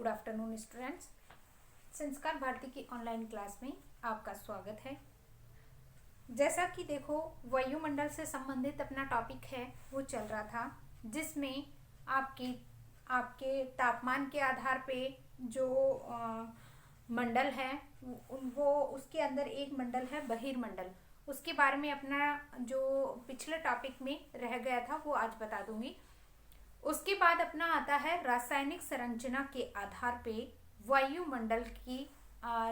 Good afternoon students. संस्कार भारती की online class में आपका स्वागत है। जैसा कि देखो, वायुमंडल से संबंधित अपना टॉपिक है वो चल रहा था, जिसमें आपके तापमान के आधार पे जो मंडल है वो उसके अंदर एक मंडल है बहिर्मंडल। उसके बारे में अपना जो पिछले टॉपिक में रह गया था वो आज बता दूंगी। उसके बाद अपना आता है रासायनिक संरचना के आधार पे वायुमंडल की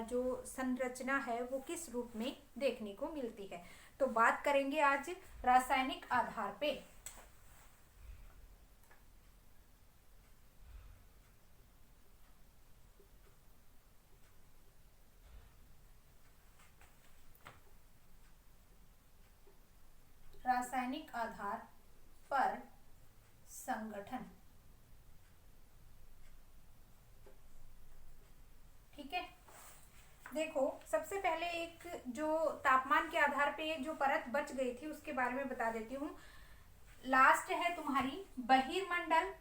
जो संरचना है वो किस रूप में देखने को मिलती है। तो बात करेंगे आज रासायनिक आधार पे। रासायनिक आधार पर संगठन, ठीक है। देखो, सबसे पहले एक जो तापमान के आधार पे जो परत बच गई थी उसके बारे में बता देती हूँ। लास्ट है तुम्हारी बहिर्मंडल।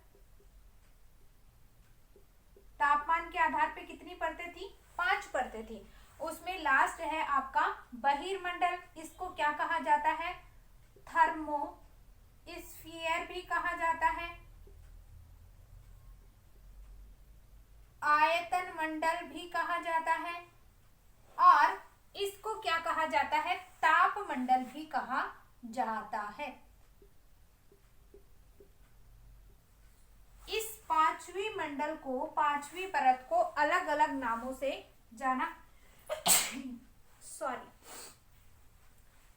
तापमान के आधार पे कितनी परतें थी? 5 परतें थी। उसमें लास्ट है आपका बहिर्मंडल। इसको क्या कहा जाता है? थर्मोस्फीयर भी कहा जाता है, आयतन मंडल भी कहा जाता है, और इसको क्या कहा जाता है? तापमंडल भी कहा जाता है। इस पांचवी मंडल को, पांचवी परत को अलग अलग नामों से जाना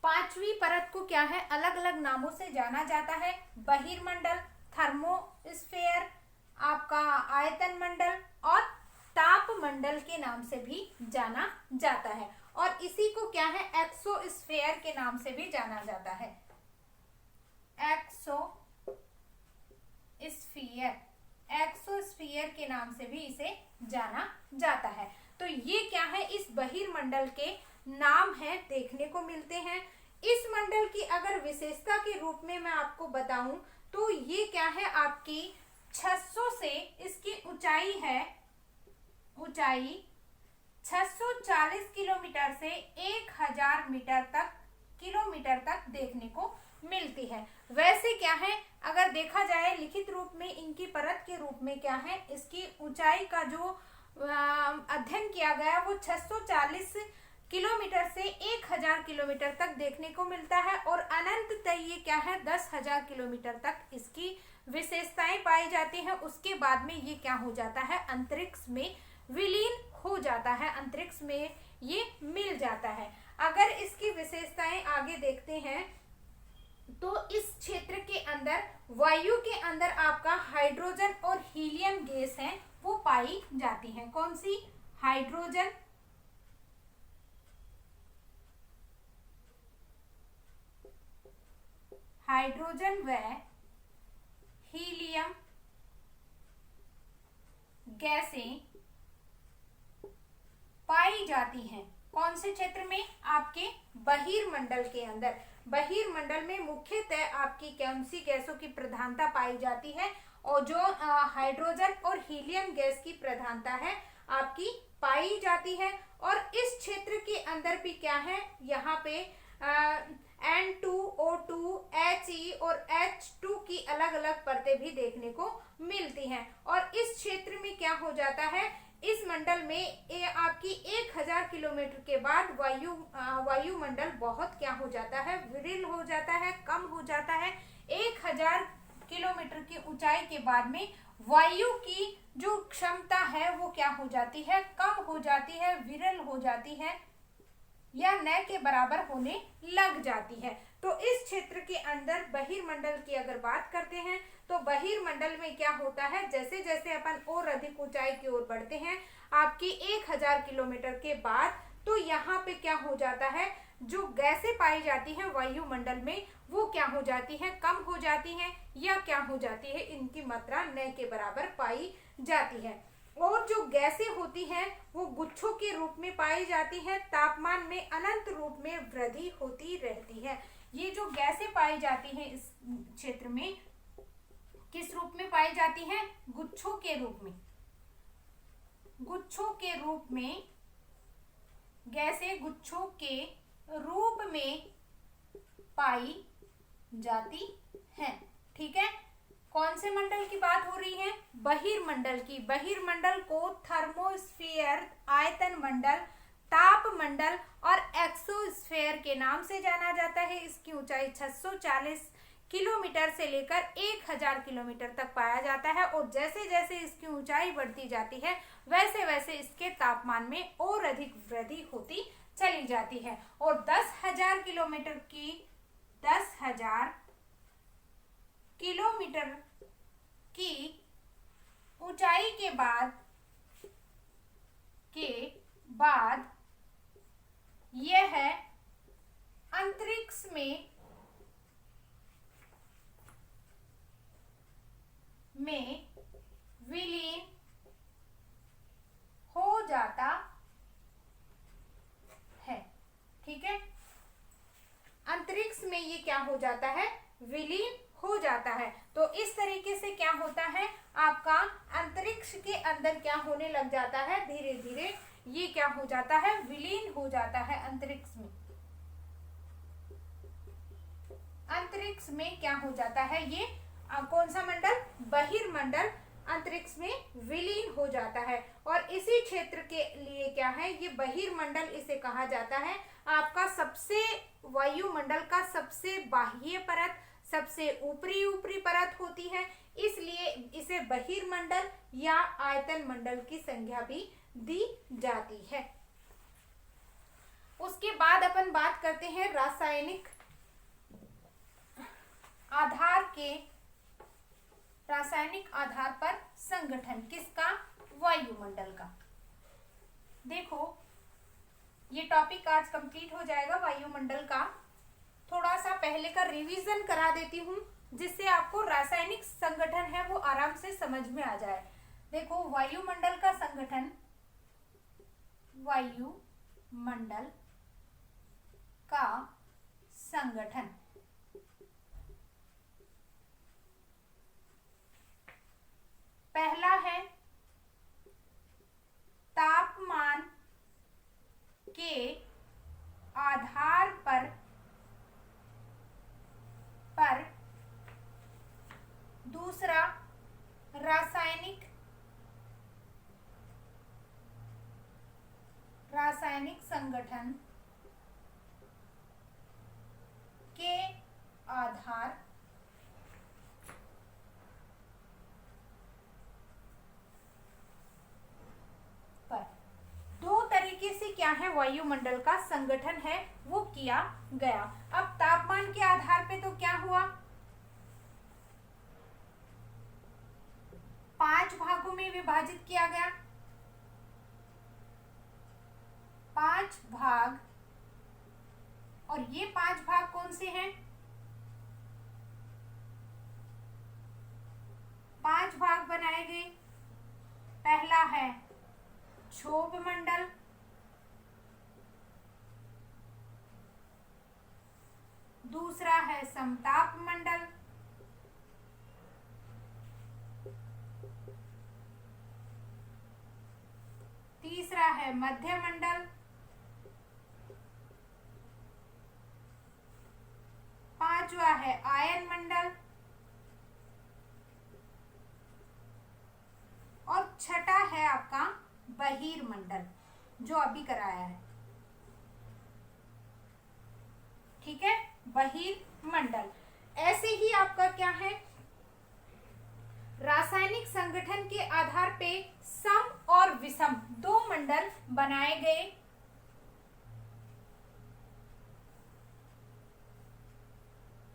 पांचवी परत को क्या है? अलग अलग नामों से जाना जाता है। बहिर्मंडल, थर्मोस्फीयर, आपका आयतन मंडल और तापमंडल के नाम से भी जाना जाता है। और इसी को क्या है? एक्सोस्फीयर के नाम से भी जाना जाता है। एक्सोस्फीयर के नाम से भी इसे जाना जाता है। तो ये क्या है? इस बहिर्मंडल के नाम है, देखने को मिलते हैं। इस मंडल की अगर विशेषता के रूप में मैं आपको बताऊं तो ये क्या है? आपकी 600 से इसकी ऊंचाई है, ऊंचाई 640 किलोमीटर से 1000 किलोमीटर तक देखने को मिलती है। वैसे क्या है, अगर देखा जाए लिखित रूप में, इनकी परत के रूप में क्या है, इसकी ऊंचाई का जो अध्ययन किया गया वो 640 किलोमीटर से 1000 किलोमीटर तक देखने को मिलता है। और अनंततः ये क्या है? 10,000 किलोमीटर तक इसकी विशेषताएं पाई जाती हैं। उसके बाद में ये क्या हो जाता है? अंतरिक्ष में विलीन हो जाता है, अंतरिक्ष में ये मिल जाता है। अगर इसकी विशेषताएं आगे देखते हैं तो इस क्षेत्र के अंदर, वायु के अंदर आपका हाइड्रोजन और हीलियम गैस है वो पाई जाती है। कौन सी? हाइड्रोजन व हीलियम गैसें पाई जाती हैं। कौन से क्षेत्र में? आपके बहिर्मंडल के अंदर। बहिर्मंडल में मुख्यतः आपकी कौन सी गैसों की प्रधानता पाई जाती है? और जो हाइड्रोजन और हीलियम गैस की प्रधानता है आपकी पाई जाती है। और इस क्षेत्र के अंदर भी क्या है? यहाँ पे N2O2, He और H2 की अलग अलग परतें भी देखने को मिलती हैं। और इस क्षेत्र में क्या हो जाता है? इस मंडल में आपकी 1000 किलोमीटर के बाद वायुमंडल बहुत क्या हो जाता है? विरल हो जाता है, कम हो जाता है। 1000 किलोमीटर की ऊंचाई के बाद में वायु की जो क्षमता है वो क्या हो जाती है? कम हो जाती है, विरल हो जाती है, या न के बराबर होने लग जाती है। तो इस क्षेत्र के अंदर बहिर्मंडल की अगर बात करते हैं तो बहिर्मंडल में क्या होता है? जैसे जैसे अपन और अधिक ऊंचाई की ओर बढ़ते हैं आपकी 1000 किलोमीटर के बाद, तो यहाँ पे क्या हो जाता है? जो गैसें पाई जाती हैं वायुमंडल में वो क्या हो जाती हैं? कम हो जाती हैं, या क्या हो जाती है? इनकी मात्रा न के बराबर पाई जाती है। और जो गैसें होती हैं वो गुच्छों के रूप में पाई जाती हैं। तापमान में अनंत रूप में वृद्धि होती रहती है। ये जो गैसें पाई जाती हैं इस क्षेत्र में किस रूप में पाई जाती हैं? गुच्छों के रूप में। गुच्छों के रूप में, गैसें गुच्छों के रूप में पाई जाती हैं। ठीक है, कौन से मंडल की बात हो रही है? बहिर्मंडल की। बहिर्मंडल को थर्मोस्फीयर, आयतन मंडल, ताप मंडल और एक्सोस्फीयर के नाम से जाना जाता है। इसकी ऊंचाई 640 किलोमीटर से लेकर 1000 किलोमीटर तक पाया जाता है और जैसे जैसे इसकी ऊंचाई बढ़ती जाती है वैसे वैसे इसके तापमान में और अधिक वृद्धि होती चली जाती है। और 10,000 किलोमीटर की 10,000 किलोमीटर की ऊंचाई के बाद यह अंतरिक्ष में विलीन हो जाता है। ठीक है, अंतरिक्ष में ये क्या हो जाता है? विलीन हो जाता है। तो इस तरीके से क्या होता है, आपका अंतरिक्ष के अंदर क्या होने लग जाता है, धीरे धीरे ये क्या हो जाता है, विलीन हो जाता है अंतरिक्ष में। अंतरिक्ष में क्या हो जाता है, ये कौन सा मंडल? बहिर्मंडल अंतरिक्ष में विलीन हो जाता है। और इसी क्षेत्र के लिए क्या है, ये बहिर्मंडल इसे कहा जाता है। आपका सबसे वायुमंडल का सबसे बाह्य परत, सबसे ऊपरी परत होती है, इसलिए इसे बहिर्मंडल या आयतन मंडल की संज्ञा भी दी जाती है। उसके बाद अपन बात करते हैं रासायनिक आधार पर संगठन किसका? वायुमंडल का। देखो, ये टॉपिक आज कंप्लीट हो जाएगा वायुमंडल का। थोड़ा सा पहले का रिवीजन करा देती हूँ जिससे आपको रासायनिक संगठन है वो आराम से समझ में आ जाए। देखो, वायुमंडल का संगठन, वायुमंडल का संगठन पहला है तापमान के आधार पर दूसरा रासायनिक संगठन के आधार पर दो तरीके से क्या है, वायुमंडल का संगठन है वो किया गया। अब तापमान के आधार पे तो क्या हुआ, 5 भागों में विभाजित किया गया। 5 भाग, और ये 5 भाग कौन से हैं? 5 भाग बनाए गए। पहला है क्षोभ मंडल, दूसरा है समताप मंडल, तीसरा है मध्य मंडल, पांचवा है आयन मंडल और छठा है आपका बहिर्मंडल जो अभी कराया है। ठीक है, बहिर्मंडल। ऐसे ही आपका क्या है, रासायनिक संगठन के आधार पे सम और विषम 2 मंडल बनाए गए।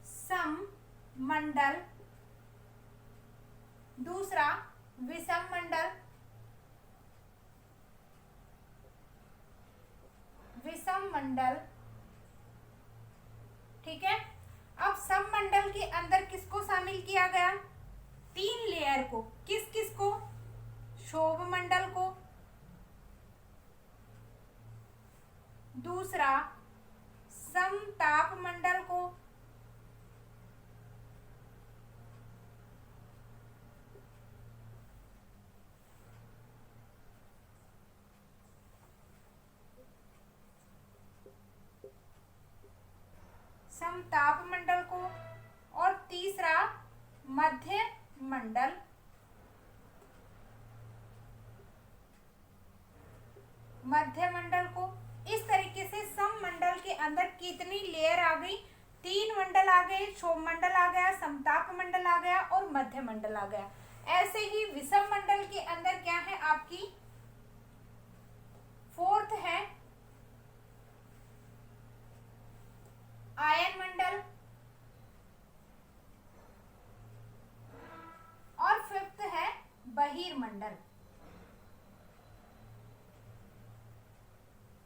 सम मंडल, दूसरा विषम मंडल। विषम मंडल, ठीक है। अब सम मंडल के अंदर किसको शामिल किया गया? 3 लेयर को। किस किस को? क्षोभ मंडल को, दूसरा समताप मंडल को, समताप मंडल को, और तीसरा मध्य मंडल। मध्य मंडल को। इस तरीके से सम मंडल के अंदर कितनी लेयर आ गई? 3 मंडल आ गए, क्षोभ मंडल आ गया, समताप मंडल आ गया और मध्य मंडल आ गया। ऐसे ही विषम मंडल के अंदर क्या है आपकी? 4th है आयन मंडल, और 5th है बहिर्मंडल।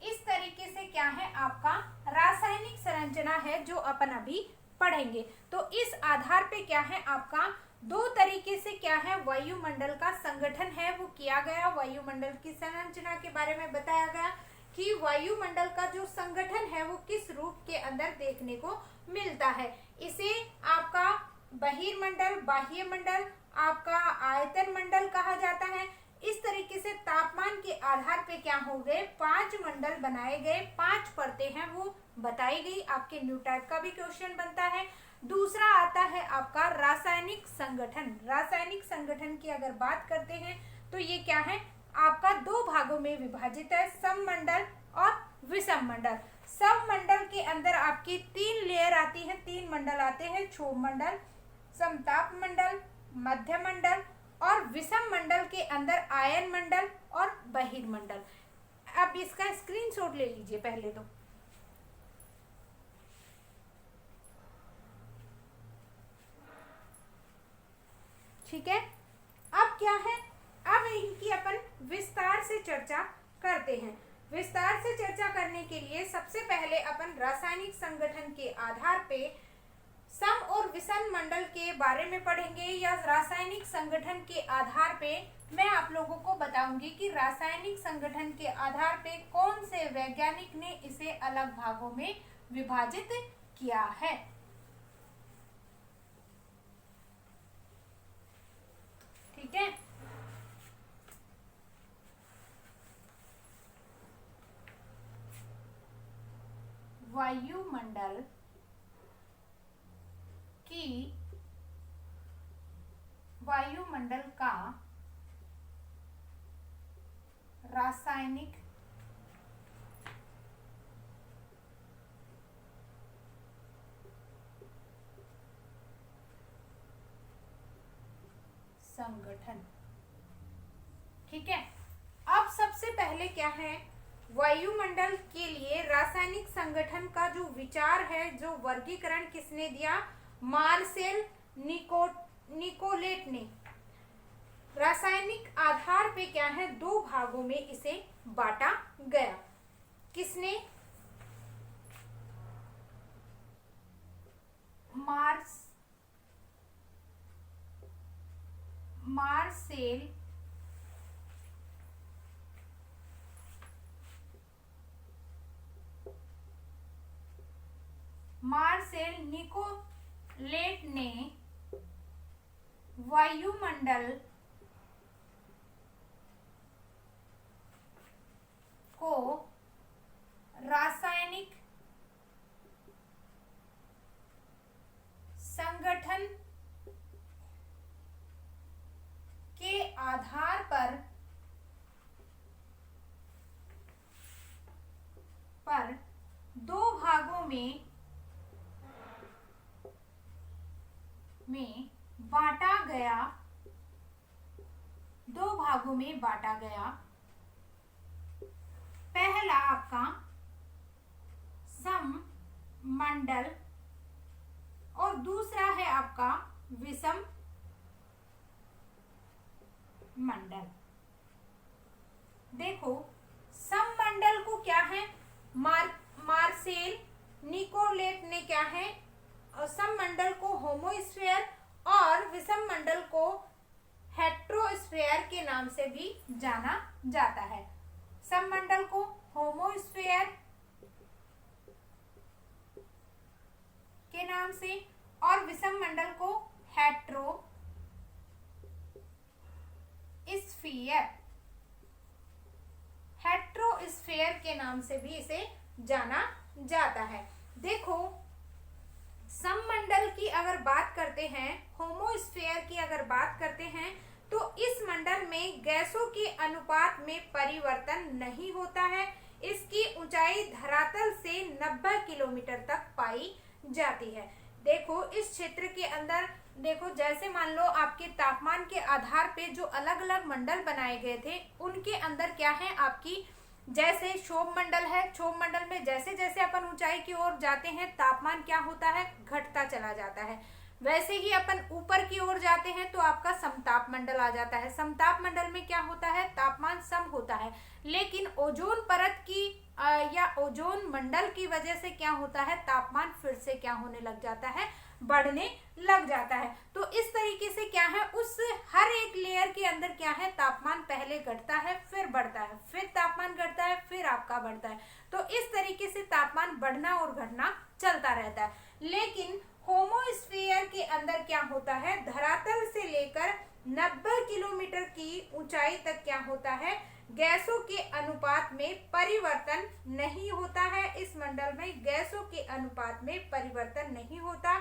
इस तरीके से क्या है आपका रासायनिक संरचना है जो अपन अभी पढ़ेंगे। तो इस आधार पे क्या है आपका 2 तरीके से क्या है वायुमंडल का संगठन है वो किया गया। वायुमंडल की संरचना के बारे में बताया गया कि वायुमंडल का जो संगठन है वो किस रूप के अंदर देखने को मिलता है। इसे आपका बहिर्मंडल, बाह्य मंडल, आपका आयतन मंडल कहा जाता है। इस तरीके से तापमान के आधार पे क्या हो गए 5 मंडल बनाए गए, 5 परतें हैं वो बताई गई। आपके न्यू टाइप का भी क्वेश्चन बनता है। दूसरा आता है आपका रासायनिक संगठन। रासायनिक संगठन की अगर बात करते हैं तो ये क्या है आपका 2 भागों में विभाजित है, सम मंडल और विषम मंडल। सम मंडल के अंदर आपकी 3 लेयर आती है, 3 मंडल आते हैं, क्षोभ मंडल, समताप मंडल, मध्य मंडल, और विषम मंडल के अंदर आयन मंडल और बहिर्मंडल। अब इसका स्क्रीनशॉट ले लीजिए पहले तो। ठीक है, अब क्या है, अब इनकी अपन विस्तार से चर्चा करते हैं। विस्तार से चर्चा करने के लिए सबसे पहले अपन रासायनिक संगठन के आधार पे सम और विषम मंडल के बारे में पढ़ेंगे, या रासायनिक संगठन के आधार पे मैं आप लोगों को बताऊंगी कि रासायनिक संगठन के आधार पे कौन से वैज्ञानिक ने इसे अलग भागों में विभाजित किया है। ठीक है, वायुमंडल वायुमंडल का रासायनिक संगठन। ठीक है, अब सबसे पहले क्या है वायुमंडल के लिए रासायनिक संगठन का जो विचार है, जो वर्गीकरण किसने दिया? मार्सेल निकोलेट ने। रासायनिक आधार पे क्या है 2 भागों में इसे बांटा गया। किसने? मार्सेल निकोलेट ने वायुमंडल को रासायनिक संगठन के आधार पर 2 भागों में बांटा गया। 2 भागों में बांटा गया। पहला आपका सम मंडल और दूसरा है आपका विषम मंडल। देखो सम मंडल को क्या है मार्सेल निकोलेट ने क्या है सम मंडल को होमोस्फीयर और विषम मंडल को हेट्रोस्फीयर के नाम से भी जाना जाता है। सम मंडल को होमोस्फीयर के नाम से और विषम मंडल को हेट्रोस्फीयर के नाम से भी इसे जाना जाता है। देखो सममंडल की अगर बात करते हैं, होमोस्फेयर की अगर बात करते हैं, तो इस मंडल में गैसों के अनुपात में परिवर्तन नहीं होता है। इसकी ऊंचाई धरातल से 90 किलोमीटर तक पाई जाती है। देखो इस क्षेत्र के अंदर, देखो जैसे मान लो आपके तापमान के आधार पे जो अलग अलग मंडल बनाए गए थे, उनके अंदर क्या है आपकी, जैसे क्षोभ मंडल है, क्षोभ मंडल में जैसे जैसे अपन ऊंचाई की ओर जाते हैं तापमान क्या होता है, घटता चला जाता है। वैसे ही अपन ऊपर की ओर जाते हैं तो आपका समताप मंडल आ जाता है। समताप मंडल में क्या होता है, तापमान सम होता है। लेकिन ओजोन परत की या ओजोन मंडल की वजह से क्या होता है, तापमान फिर से क्या होने लग जाता है, बढ़ने लग जाता है। तो इस तरीके से क्या है, उस हर एक लेयर के अंदर क्या है, तापमान पहले घटता है फिर बढ़ता है, फिर तापमान घटता है फिर आपका बढ़ता है। तो इस तरीके से तापमान बढ़ना और घटना चलता रहता है। लेकिन होमोस्फीयर के अंदर क्या होता है, धरातल से लेकर 90 किलोमीटर की ऊंचाई तक क्या होता है, गैसों के अनुपात में परिवर्तन नहीं होता है। इस मंडल में गैसों के अनुपात में परिवर्तन नहीं होता।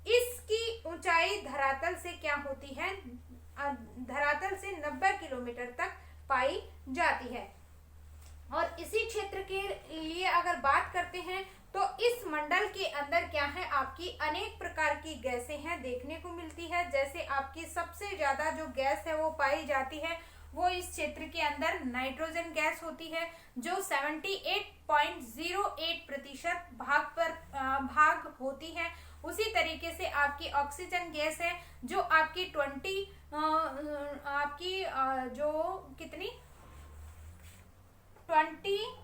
इसकी ऊंचाई धरातल से क्या होती है, धरातल से 90 किलोमीटर तक पाई जाती है। और इसी क्षेत्र के लिए अगर बात करते हैं तो इस मंडल के अंदर क्या है, आपकी अनेक प्रकार की गैसें हैं देखने को मिलती है। जैसे आपकी सबसे ज्यादा जो गैस है वो पाई जाती है, वो इस क्षेत्र के अंदर नाइट्रोजन गैस होती है, जो 78.08% भाग होती है। उसी तरीके से आपकी ऑक्सीजन गैस है, जो आपकी 20 जो कितनी 20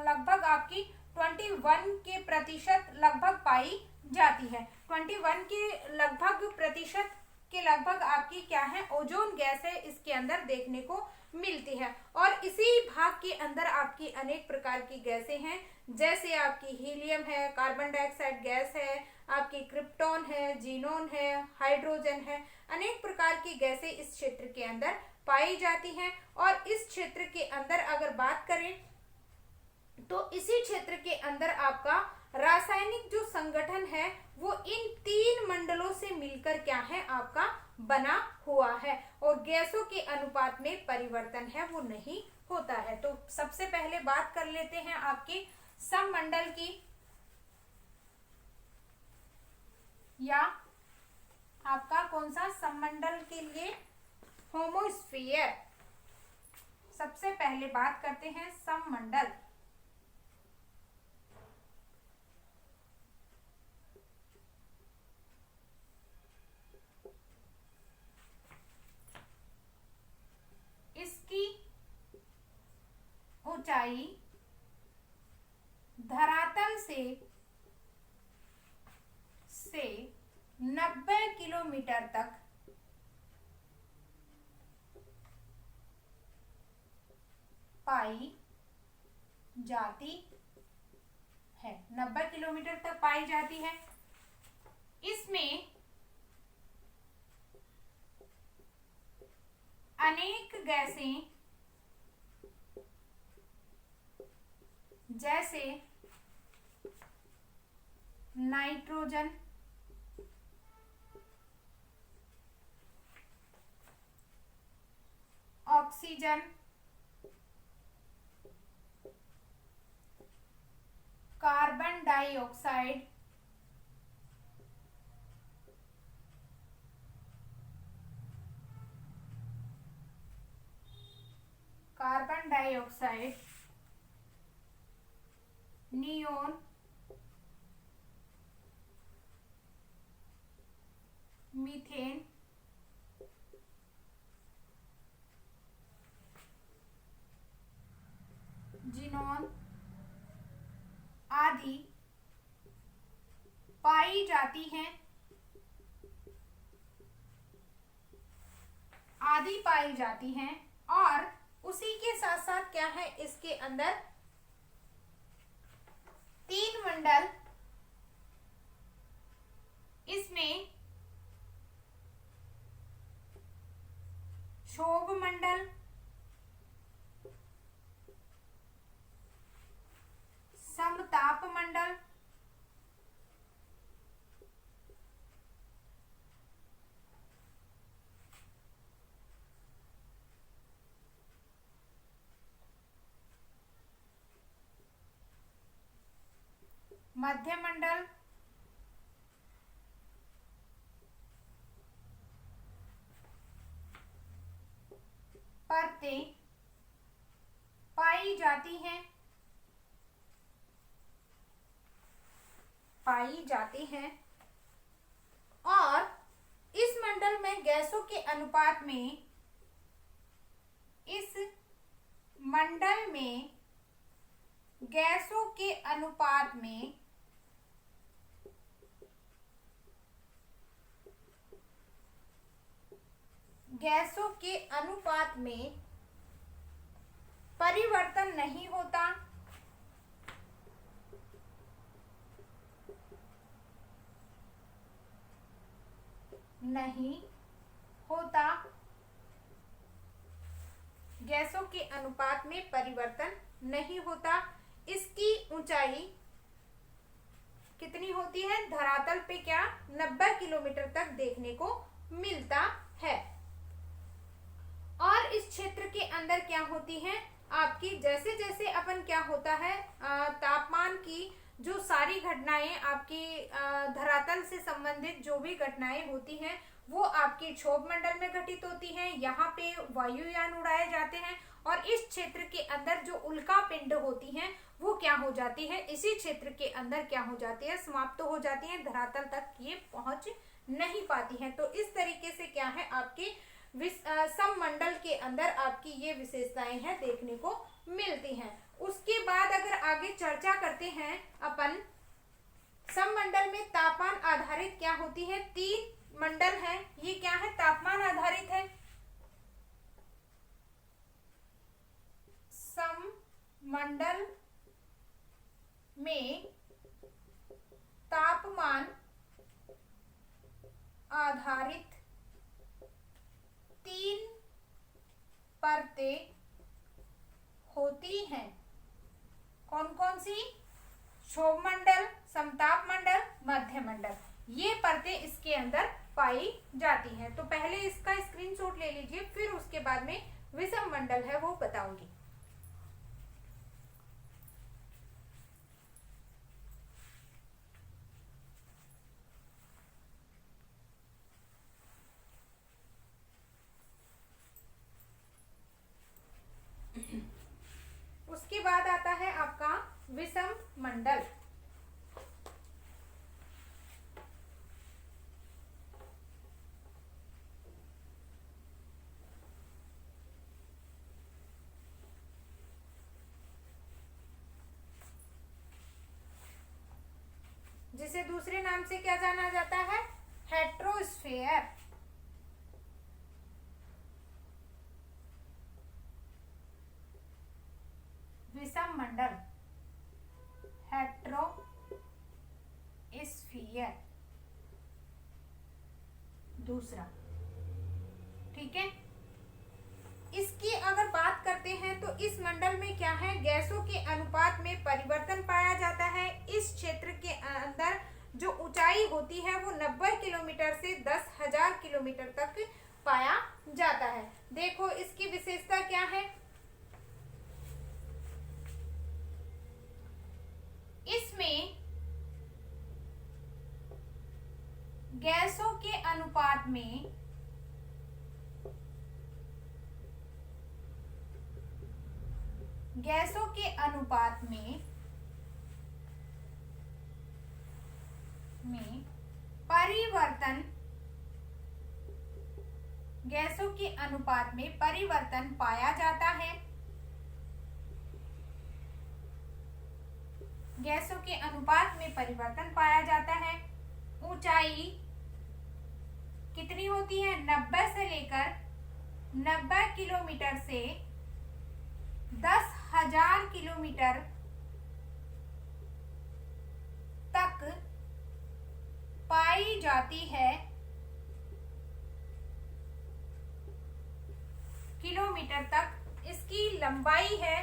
लगभग आपकी 21 के प्रतिशत लगभग पाई जाती है। 21 के लगभग प्रतिशत के लगभग आपकी क्या है, ओजोन गैस है इसके अंदर देखने को मिलती है। और इसी भाग के अंदर आपकी अनेक प्रकार की गैसें हैं, जैसे आपकी हीलियम है, कार्बन डाइऑक्साइड गैस है, आपकी क्रिप्टॉन है, जीनोन है, हाइड्रोजन है। अनेक प्रकार की गैसें इस क्षेत्र के अंदर पाई जाती हैं। और इस क्षेत्र के अंदर अगर बात करें तो इसी क्षेत्र के अंदर आपका रासायनिक जो संगठन है वो इन 3 मंडलों से मिलकर क्या है, आपका बना हुआ है। और गैसों के अनुपात में परिवर्तन है वो नहीं होता है। तो सबसे पहले बात कर लेते हैं आपके सममंडल की, या आपका कौन सा सममंडल के लिए, होमोस्फीयर। सबसे पहले बात करते हैं सममंडल। इसकी ऊंचाई धरातल से 90 किलोमीटर तक पाई जाती है, 90 किलोमीटर तक पाई जाती है। इसमें अनेक गैसें जैसे nitrogen, oxygen, carbon dioxide, neon, methane, xenon आदि पाई जाती हैं, और उसी के साथ साथ क्या है, इसके अंदर 3 मंडल, इसमें क्षोभ मंडल, तापमंडल, मध्यमंडल, परतें पाई जाती हैं, और इस मंडल में गैसों के अनुपात में, इस मंडल में गैसों के अनुपात में परिवर्तन नहीं होता, गैसों के अनुपात में परिवर्तन नहीं होता। इसकी ऊंचाई कितनी होती है? धरातल पे क्या 90 किलोमीटर तक देखने को मिलता है। और इस क्षेत्र के अंदर क्या होती है आपकी, जैसे जैसे अपन क्या होता है तापमान की जो सारी घटनाएं आपकी धरातल से संबंधित जो भी घटनाएं होती हैं वो आपके क्षोभ मंडल में घटित होती हैं। यहाँ पे वायुयान उड़ाए जाते हैं और इस क्षेत्र के अंदर जो उल्का पिंड होती हैं वो क्या हो जाती है, इसी क्षेत्र के अंदर क्या हो जाती है, समाप्त हो जाती है, धरातल तक ये पहुंच नहीं पाती हैं। तो इस तरीके से क्या है आपके सममंडल के अंदर आपकी ये विशेषताएं हैं देखने को मिलती हैं। उसके बाद अगर आगे चर्चा करते हैं अपन, सममंडल में तापमान आधारित क्या होती है, 3 मंडल है, ये क्या है, तापमान आधारित है। सममंडल में तापमान आधारित 3 परतें होती हैं। कौन कौन सी? क्षोभ मंडल, समताप मंडल, मध्य मंडल, ये परतें इसके अंदर पाई जाती हैं। तो पहले इसका स्क्रीनशॉट ले लीजिए, फिर उसके बाद में विषम मंडल है वो बताऊंगी। उसके बाद आता है आपका विषम मंडल। जिसे दूसरे नाम से क्या जाना जाता है, हेट्रोस्फेयर। विषम मंडल, हेट्रोस्फीयर दूसरा, ठीक है। इसकी अगर बात करते हैं तो इस मंडल में क्या है, गैसों के अनुपात में परिवर्तन पाया जाता है। इस क्षेत्र के अंदर जो ऊंचाई होती है वो 90 किलोमीटर से 10,000 किलोमीटर तक पाया जाता है। देखो इसकी विशेषता क्या है, इसमें गैसों के अनुपात में परिवर्तन पाया जाता है। गैसों के अनुपात में परिवर्तन पाया जाता है। ऊंचाई कितनी होती है, 90 से लेकर 90 किलोमीटर से 10,000 किलोमीटर तक पाई जाती है। किलोमीटर तक इसकी लंबाई है,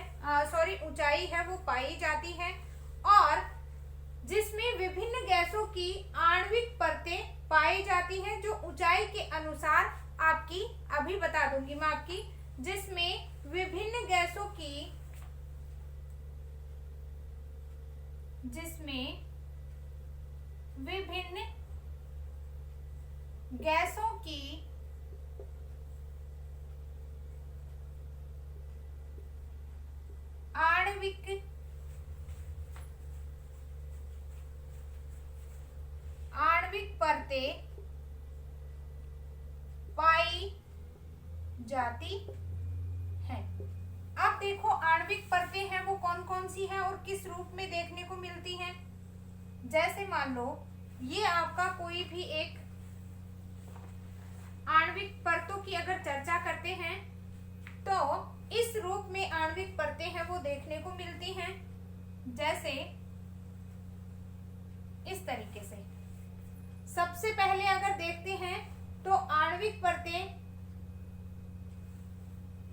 ऊंचाई है वो पाई जाती है। और जिसमें विभिन्न गैसों की आणविक परतें पाई जाती हैं, जो ऊंचाई के अनुसार आपकी अभी बता दूंगी मैं आपकी, जिसमें विभिन्न गैसों की आणविक परतें पाई जाती हैं। अब देखो आणविक परतें हैं वो कौन कौन सी हैं और किस रूप में देखने को मिलती हैं। जैसे मान लो ये आपका कोई भी एक आणविक परतों की अगर चर्चा करते हैं तो इस रूप में आणविक परतें हैं वो देखने को मिलती हैं। जैसे इस तरीके से सबसे पहले अगर देखते हैं तो आणविक परतें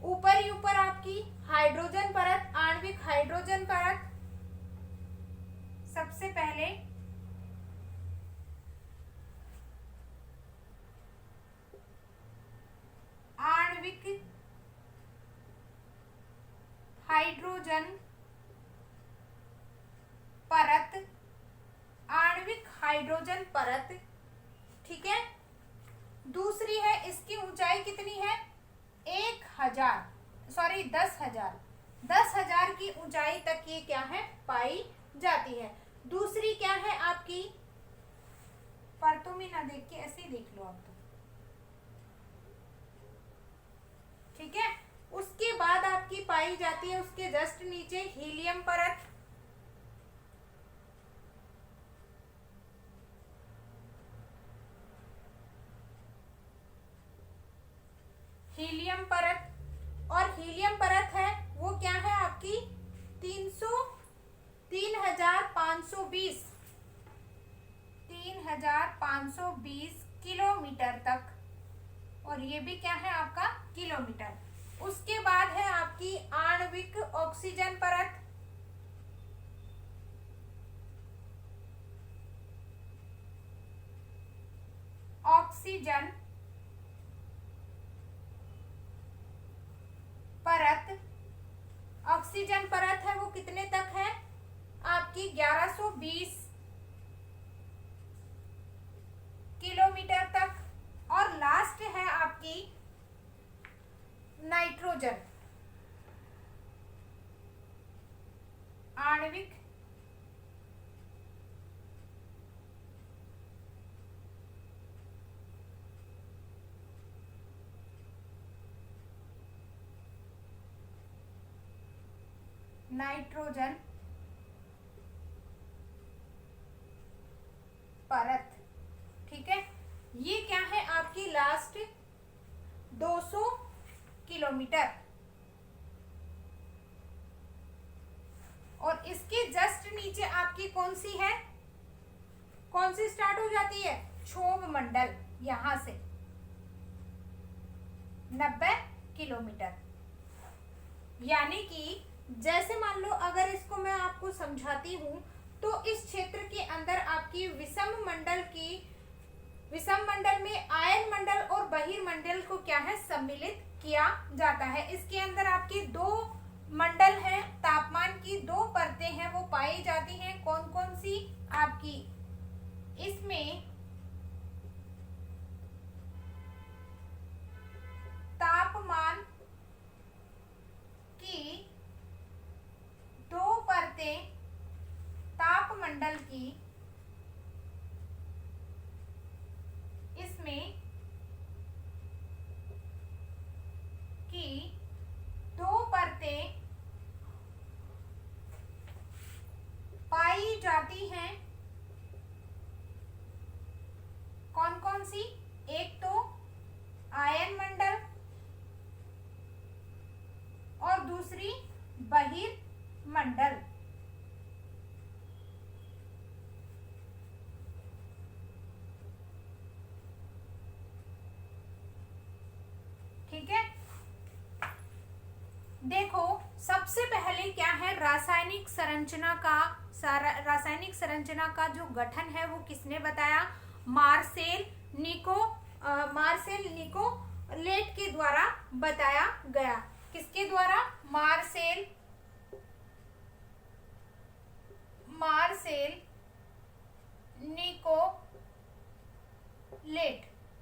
ऊपर ही ऊपर आपकी हाइड्रोजन परत, आणविक हाइड्रोजन परत सबसे पहले, आणविक हाइड्रोजन परत, आणविक हाइड्रोजन परत, ठीक है। दूसरी है, इसकी ऊंचाई कितनी है, 10,000 की ऊंचाई तक ये क्या है, पाई जाती है। दूसरी क्या है आपकी, परतों में ना देख के ऐसे ही देख लो आप तो, ठीक है। उसके बाद आपकी पाई जाती है उसके जस्ट नीचे हीलियम परत, हीलियम परत, और हीलियम परत है वो क्या है आपकी 3,520 किलोमीटर तक, और ये भी क्या है आपका किलोमीटर। उसके बाद है आपकी आणविक ऑक्सीजन परत, ऑक्सीजन परत, ऑक्सीजन परत है वो कितने तक है आपकी 1120 किलोमीटर तक। और लास्ट है आपकी नाइट्रोजन, आणविक नाइट्रोजन परत, ठीक है। ये क्या है आपकी लास्ट 200 किलोमीटर, और इसके जस्ट नीचे आपकी कौन सी है, कौन सी स्टार्ट हो जाती है, क्षोभ मंडल, यहां से 90 किलोमीटर। यानी कि जैसे मान लो अगर इसको मैं आपको समझाती हूं तो इस क्षेत्र के अंदर आपकी विषम मंडल में आयन मंडल और बहिर्मंडल को क्या है, सम्मिलित किया जाता है। इसके अंदर आपकी 2 मंडल हैं, तापमान की 2 परतें हैं वो पाई जाती हैं। कौन कौन सी आपकी, इसमें तापमान की 2 परतें, तापमंडल की, इसमें की 2 परतें पाई जाती हैं। कौन कौन सी, एक तो आयन मंडल और दूसरी बहिर्मंडल, ठीक है। देखो सबसे पहले क्या है, रासायनिक संरचना का रासायनिक संरचना का जो गठन है वो किसने बताया? मार्सेल निकोलेट के द्वारा बताया गया। किसके द्वारा? मार्सेल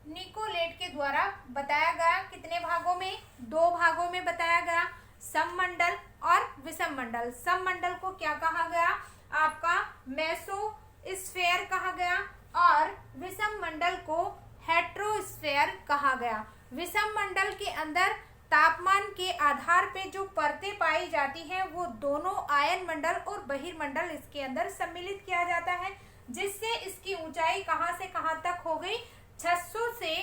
निकोलेट के द्वारा बताया गया। कितने भागों में? 2 भागों में बताया गया, सममंडल और विषम मंडल। सममंडल को क्या कहा गया? आपका मेसोस्फेयर कहा गया और विषम मंडल को हेट्रोस्फेयर कहा गया। विषम मंडल के अंदर तापमान के आधार पे जो परतें पाई जाती हैं वो दोनों आयन मंडल और बहिर्मंडल इसके अंदर सम्मिलित किया जाता है, जिससे इसकी ऊंचाई कहां से कहां तक हो गई? 600 से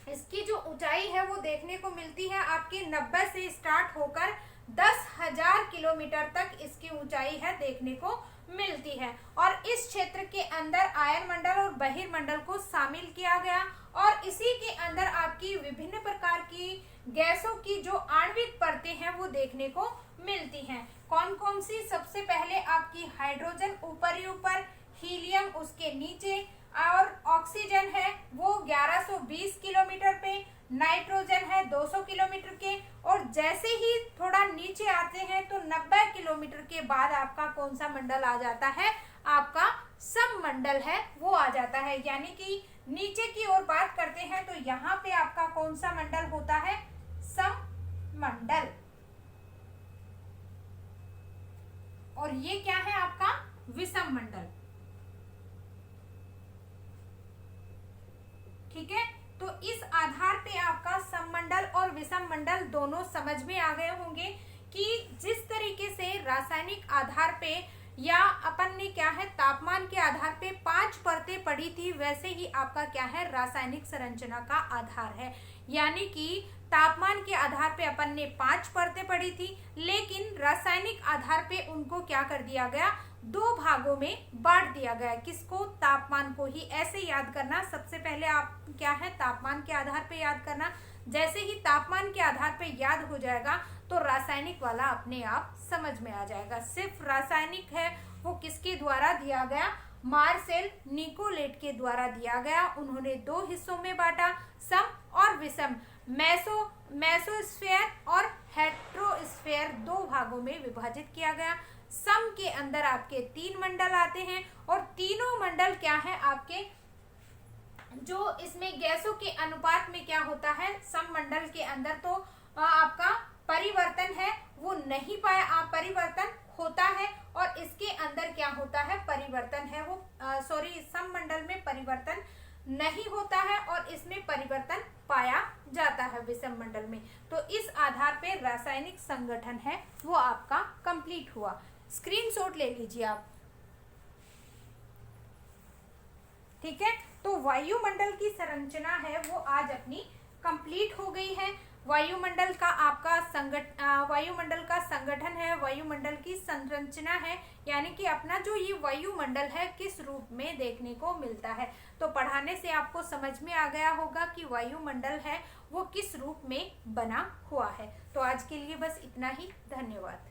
इसकी जो ऊंचाई है वो देखने को मिलती है आपकी 90 से स्टार्ट होकर 10,000 किलोमीटर तक इसकी ऊंचाई है देखने को मिलती है। और इस क्षेत्र के अंदर आयन मंडल और बहिर्मंडल को शामिल किया गया और इसी के अंदर आपकी विभिन्न प्रकार की गैसों की जो आणविक परतें हैं वो देखने को मिलती हैं। कौन कौन सी? सबसे पहले आपकी हाइड्रोजन ऊपर, हीलियम उसके नीचे, और ऑक्सीजन है वो 1120 किलोमीटर पे, नाइट्रोजन है 200 किलोमीटर के, और जैसे ही थोड़ा नीचे आते हैं तो 90 किलोमीटर के बाद आपका कौन सा मंडल आ जाता है? आपका सममंडल है वो आ जाता है। यानी कि नीचे की ओर बात करते हैं तो यहाँ पे आपका कौन सा मंडल होता है? सममंडल। और ये क्या है आपका? विषम मंडल। ठीक है, तो इस आधार पे आपका सममंडल और विषम मंडल दोनों समझ में आ गए होंगे कि जिस तरीके से रासायनिक आधार पे या अपन ने क्या है तापमान के आधार पे 5 परतें पढ़ी थी, वैसे ही आपका क्या है रासायनिक संरचना का आधार है। यानी कि तापमान के आधार पे अपन ने 5 परतें पढ़ी थी, लेकिन रासायनिक आधार पे उनको क्या कर दिया गया? 2 भागों में बांट दिया गया। किसको? तापमान को ही। ऐसे याद करना, सबसे पहले आप क्या है तापमान के आधार पे याद करना। जैसे ही तापमान के आधार पे याद हो जाएगा तो रासायनिक वाला अपने आप समझ में आ जाएगा। सिर्फ रासायनिक है वो किसके द्वारा दिया गया? मार्सेल निकोलेट के द्वारा दिया गया। उन्होंने 2 हिस्सों में बांटा, सम और विषम, मेसोस्फेयर और हेट्रोस्फेयर 2 भागों में विभाजित किया गया। सम के अंदर आपके 3 मंडल आते हैं और तीनों मंडल क्या है आपके? जो इसमें गैसों के अनुपात में क्या होता है? सम मंडल के अंदर तो आपका परिवर्तन है वो नहीं पाया, परिवर्तन होता है, और इसके अंदर क्या होता है? परिवर्तन है वो सम मंडल में परिवर्तन नहीं होता है और इसमें परिवर्तन पाया जाता है विषम मंडल में। तो इस आधार पे रासायनिक संगठन है वो आपका कंप्लीट हुआ। स्क्रीनशॉट ले लीजिए आप। ठीक है, तो वायुमंडल की संरचना है वो आज अपनी कंप्लीट हो गई है। वायुमंडल का आपका वायुमंडल का संगठन है, वायुमंडल की संरचना है, यानी कि अपना जो ये वायुमंडल है किस रूप में देखने को मिलता है। तो पढ़ाने से आपको समझ में आ गया होगा कि वायुमंडल है वो किस रूप में बना हुआ है। तो आज के लिए बस इतना ही। धन्यवाद।